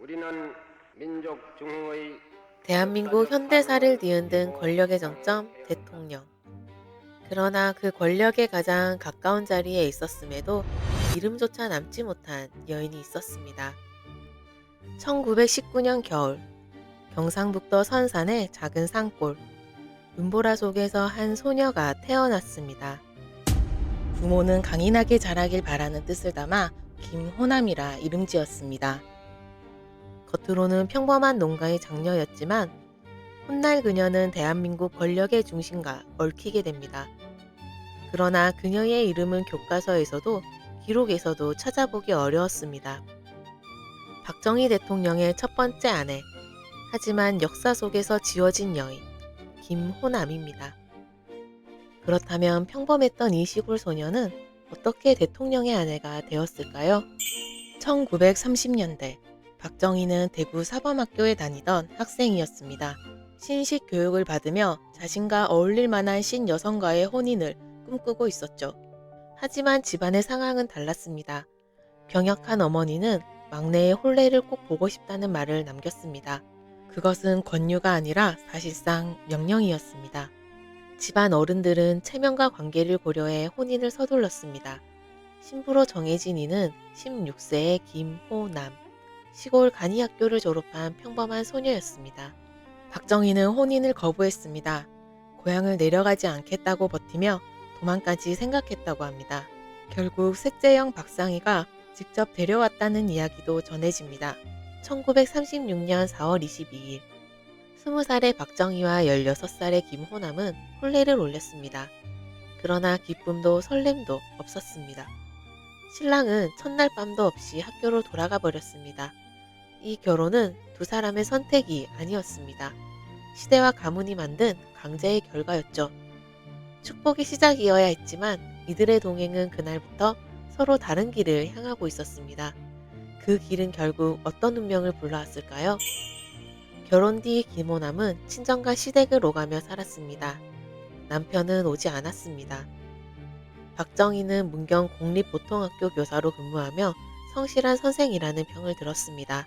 우리는 민족 중흥의 대한민국 현대사를 뒤흔든 권력의 정점, 대통령. 그러나 그 권력에 가장 가까운 자리에 있었음에도 이름조차 남지 못한 여인이 있었습니다. 1919년 겨울, 경상북도 선산의 작은 산골, 눈보라 속에서 한 소녀가 태어났습니다. 부모는 강인하게 자라길 바라는 뜻을 담아 김호남이라 이름 지었습니다. 겉으로는 평범한 농가의 장녀였지만 훗날 그녀는 대한민국 권력의 중심과 얽히게 됩니다. 그러나 그녀의 이름은 교과서에서도 기록에서도 찾아보기 어려웠습니다. 박정희 대통령의 첫 번째 아내, 하지만 역사 속에서 지워진 여인, 김호남입니다. 그렇다면 평범했던 이 시골 소녀는 어떻게 대통령의 아내가 되었을까요? 1930년대, 박정희는 대구 사범학교에 다니던 학생이었습니다. 신식 교육을 받으며 자신과 어울릴 만한 신여성과의 혼인을 꿈꾸고 있었죠. 하지만 집안의 상황은 달랐습니다. 병약한 어머니는 막내의 혼례를 꼭 보고 싶다는 말을 남겼습니다. 그것은 권유가 아니라 사실상 명령이었습니다. 집안 어른들은 체면과 관계를 고려해 혼인을 서둘렀습니다. 신부로 정해진 이는 16세의 김호남, 시골 간이학교를 졸업한 평범한 소녀였습니다. 박정희는 혼인을 거부했습니다. 고향을 내려가지 않겠다고 버티며 도망까지 생각했다고 합니다. 결국 셋째형 박상희가 직접 데려왔다는 이야기도 전해집니다. 1936년 4월 22일, 20살의 박정희와 16살의 김호남은 혼례를 올렸습니다. 그러나 기쁨도 설렘도 없었습니다. 신랑은 첫날 밤도 없이 학교로 돌아가 버렸습니다. 이 결혼은 두 사람의 선택이 아니었습니다. 시대와 가문이 만든 강제의 결과였죠. 축복의 시작이어야 했지만 이들의 동행은 그날부터 서로 다른 길을 향하고 있었습니다. 그 길은 결국 어떤 운명을 불러왔을까요? 결혼 뒤 김호남은 친정과 시댁을 오가며 살았습니다. 남편은 오지 않았습니다. 박정희는 문경 공립보통학교 교사로 근무하며 성실한 선생이라는 평을 들었습니다.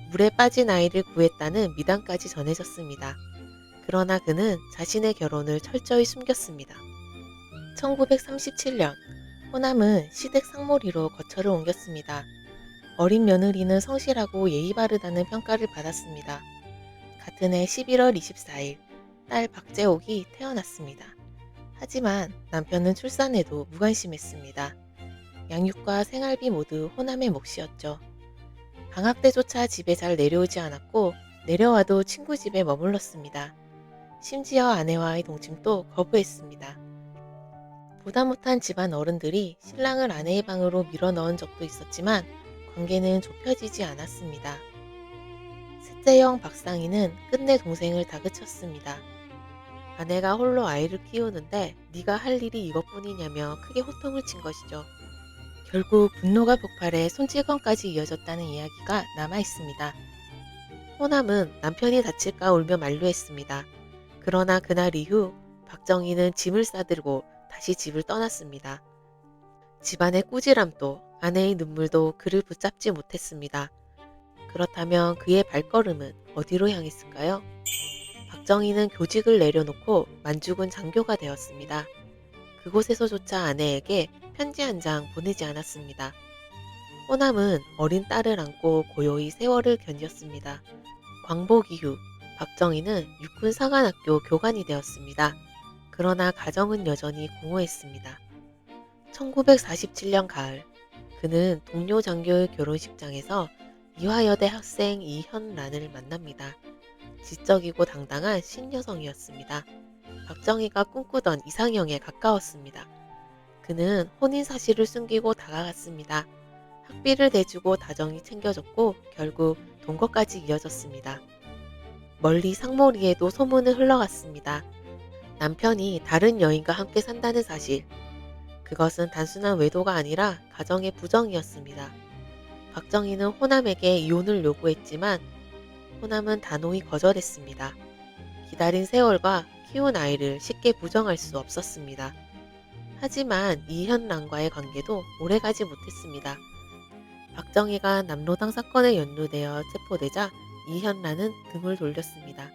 물에 빠진 아이를 구했다는 미담까지 전해졌습니다. 그러나 그는 자신의 결혼을 철저히 숨겼습니다. 1937년, 호남은 시댁 상몰이로 거처를 옮겼습니다. 어린 며느리는 성실하고 예의 바르다는 평가를 받았습니다. 같은 해 11월 24일, 딸 박재옥이 태어났습니다. 하지만 남편은 출산에도 무관심했습니다. 양육과 생활비 모두 호남의 몫이었죠. 방학 때조차 집에 잘 내려오지 않았고 내려와도 친구 집에 머물렀습니다. 심지어 아내와의 동침도 거부했습니다. 보다 못한 집안 어른들이 신랑을 아내의 방으로 밀어넣은 적도 있었지만 관계는 좁혀지지 않았습니다. 셋째형 박상희는 끝내 동생을 다그쳤습니다. 아내가 홀로 아이를 키우는데 네가 할 일이 이것뿐이냐며 크게 호통을 친 것이죠. 결국 분노가 폭발해 손찌검까지 이어졌다는 이야기가 남아있습니다. 호남은 남편이 다칠까 울며 만류했습니다. 그러나 그날 이후 박정희는 짐을 싸들고 다시 집을 떠났습니다. 집안의 꾸지람도 아내의 눈물도 그를 붙잡지 못했습니다. 그렇다면 그의 발걸음은 어디로 향했을까요? 박정희는 교직을 내려놓고 만주군 장교가 되었습니다. 그곳에서조차 아내에게 편지 한 장 보내지 않았습니다. 호남은 어린 딸을 안고 고요히 세월을 견뎠습니다. 광복 이후 박정희는 육군 사관학교 교관이 되었습니다. 그러나 가정은 여전히 공허했습니다. 1947년 가을, 그는 동료 장교의 결혼식장에서 이화여대 학생 이현란을 만납니다. 지적이고 당당한 신여성이었습니다. 박정희가 꿈꾸던 이상형에 가까웠습니다. 그는 혼인 사실을 숨기고 다가갔습니다. 학비를 대주고 다정히 챙겨줬고 결국 동거까지 이어졌습니다. 멀리 상몰이에도 소문은 흘러갔습니다. 남편이 다른 여인과 함께 산다는 사실. 그것은 단순한 외도가 아니라 가정의 부정이었습니다. 박정희는 호남에게 이혼을 요구했지만 호남은 단호히 거절했습니다. 기다린 세월과 키운 아이를 쉽게 부정할 수 없었습니다. 하지만 이현란과의 관계도 오래가지 못했습니다. 박정희가 남로당 사건에 연루되어 체포되자 이현란은 등을 돌렸습니다.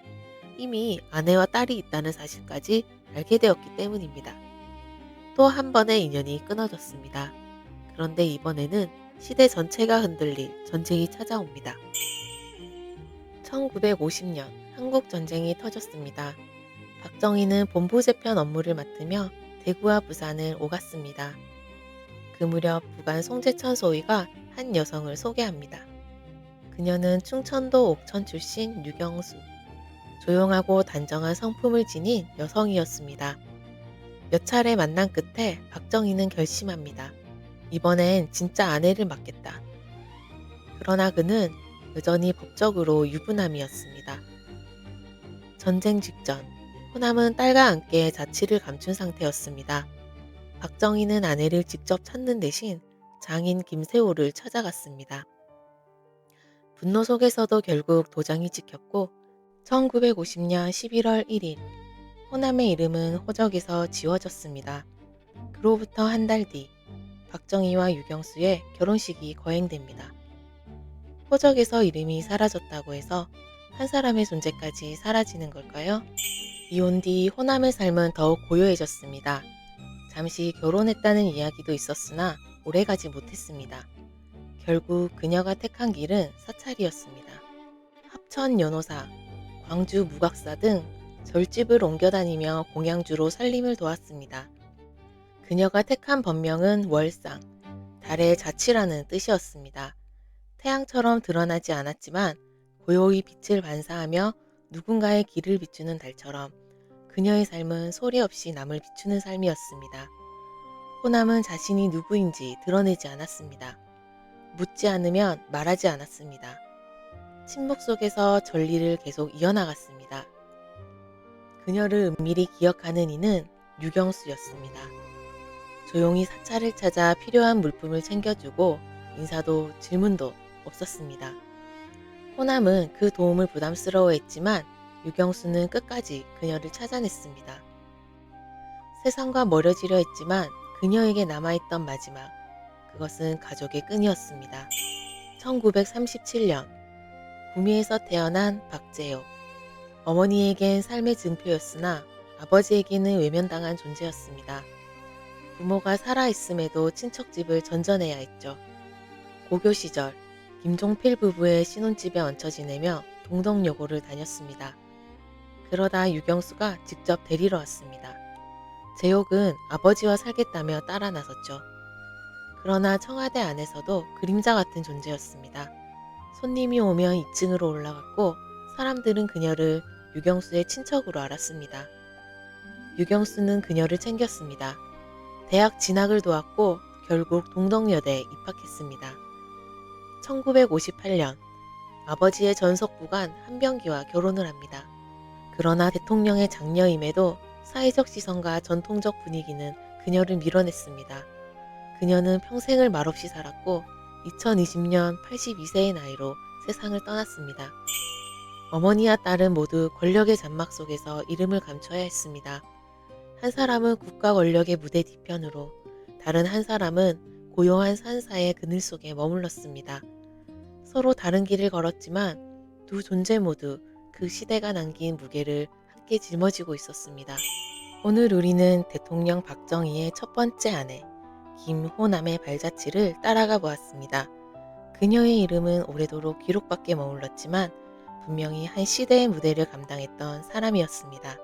이미 아내와 딸이 있다는 사실까지 알게 되었기 때문입니다. 또 한 번의 인연이 끊어졌습니다. 그런데 이번에는 시대 전체가 흔들릴 전쟁이 찾아옵니다. 1950년 한국 전쟁이 터졌습니다. 박정희는 본부 재편 업무를 맡으며 대구와 부산을 오갔습니다. 그 무렵 부관 송재천 소위가 한 여성을 소개합니다. 그녀는 충청도 옥천 출신 유경수. 조용하고 단정한 성품을 지닌 여성이었습니다. 몇 차례 만난 끝에 박정희는 결심합니다. 이번엔 진짜 아내를 맡겠다. 그러나 그는 여전히 법적으로 유부남이었습니다. 전쟁 직전, 호남은 딸과 함께 자취를 감춘 상태였습니다. 박정희는 아내를 직접 찾는 대신 장인 김세호를 찾아갔습니다. 분노 속에서도 결국 도장이 찍혔고 1950년 11월 1일 호남의 이름은 호적에서 지워졌습니다. 그로부터 한 달 뒤 박정희와 유경수의 결혼식이 거행됩니다. 호적에서 이름이 사라졌다고 해서 한 사람의 존재까지 사라지는 걸까요? 이혼 뒤 호남의 삶은 더욱 고요해졌습니다. 잠시 결혼했다는 이야기도 있었으나 오래가지 못했습니다. 결국 그녀가 택한 길은 사찰이었습니다. 합천 연호사, 광주 무각사 등 절집을 옮겨다니며 공양주로 살림을 도왔습니다. 그녀가 택한 법명은 월상, 달의 자취라는 뜻이었습니다. 태양처럼 드러나지 않았지만 고요히 빛을 반사하며 누군가의 길을 비추는 달처럼 그녀의 삶은 소리 없이 남을 비추는 삶이었습니다. 호남은 자신이 누구인지 드러내지 않았습니다. 묻지 않으면 말하지 않았습니다. 침묵 속에서 전리를 계속 이어나갔습니다. 그녀를 은밀히 기억하는 이는 유경수였습니다. 조용히 사찰을 찾아 필요한 물품을 챙겨주고 인사도 질문도 없었습니다. 호남은 그 도움을 부담스러워했지만 유경수는 끝까지 그녀를 찾아냈습니다. 세상과 멀어지려 했지만 그녀에게 남아있던 마지막, 그것은 가족의 끈이었습니다. 1937년 구미에서 태어난 박재호. 어머니에겐 삶의 증표였으나 아버지에게는 외면당한 존재였습니다. 부모가 살아있음에도 친척집을 전전해야 했죠. 고교 시절 김종필 부부의 신혼집에 얹혀 지내며 동덕여고를 다녔습니다. 그러다 유경수가 직접 데리러 왔습니다. 재옥은 아버지와 살겠다며 따라 나섰죠. 그러나 청와대 안에서도 그림자 같은 존재였습니다. 손님이 오면 2층으로 올라갔고 사람들은 그녀를 유경수의 친척으로 알았습니다. 유경수는 그녀를 챙겼습니다. 대학 진학을 도왔고 결국 동덕여대에 입학했습니다. 1958년 아버지의 전속부관 한병기와 결혼을 합니다. 그러나 대통령의 장녀임에도 사회적 시선과 전통적 분위기는 그녀를 밀어냈습니다. 그녀는 평생을 말없이 살았고 2020년 82세의 나이로 세상을 떠났습니다. 어머니와 딸은 모두 권력의 잔막 속에서 이름을 감춰야 했습니다. 한 사람은 국가 권력의 무대 뒤편으로, 다른 한 사람은 고요한 산사의 그늘 속에 머물렀습니다. 서로 다른 길을 걸었지만 두 존재 모두 그 시대가 남긴 무게를 함께 짊어지고 있었습니다. 오늘 우리는 대통령 박정희의 첫 번째 아내 김호남의 발자취를 따라가 보았습니다. 그녀의 이름은 오래도록 기록밖에 머물렀지만 분명히 한 시대의 무대를 감당했던 사람이었습니다.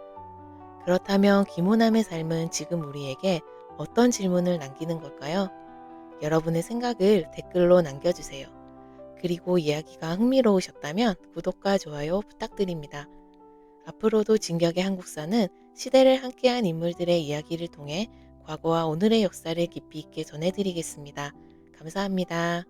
그렇다면 김호남의 삶은 지금 우리에게 어떤 질문을 남기는 걸까요? 여러분의 생각을 댓글로 남겨주세요. 그리고 이야기가 흥미로우셨다면 구독과 좋아요 부탁드립니다. 앞으로도 진격의 한국사는 시대를 함께한 인물들의 이야기를 통해 과거와 오늘의 역사를 깊이 있게 전해드리겠습니다. 감사합니다.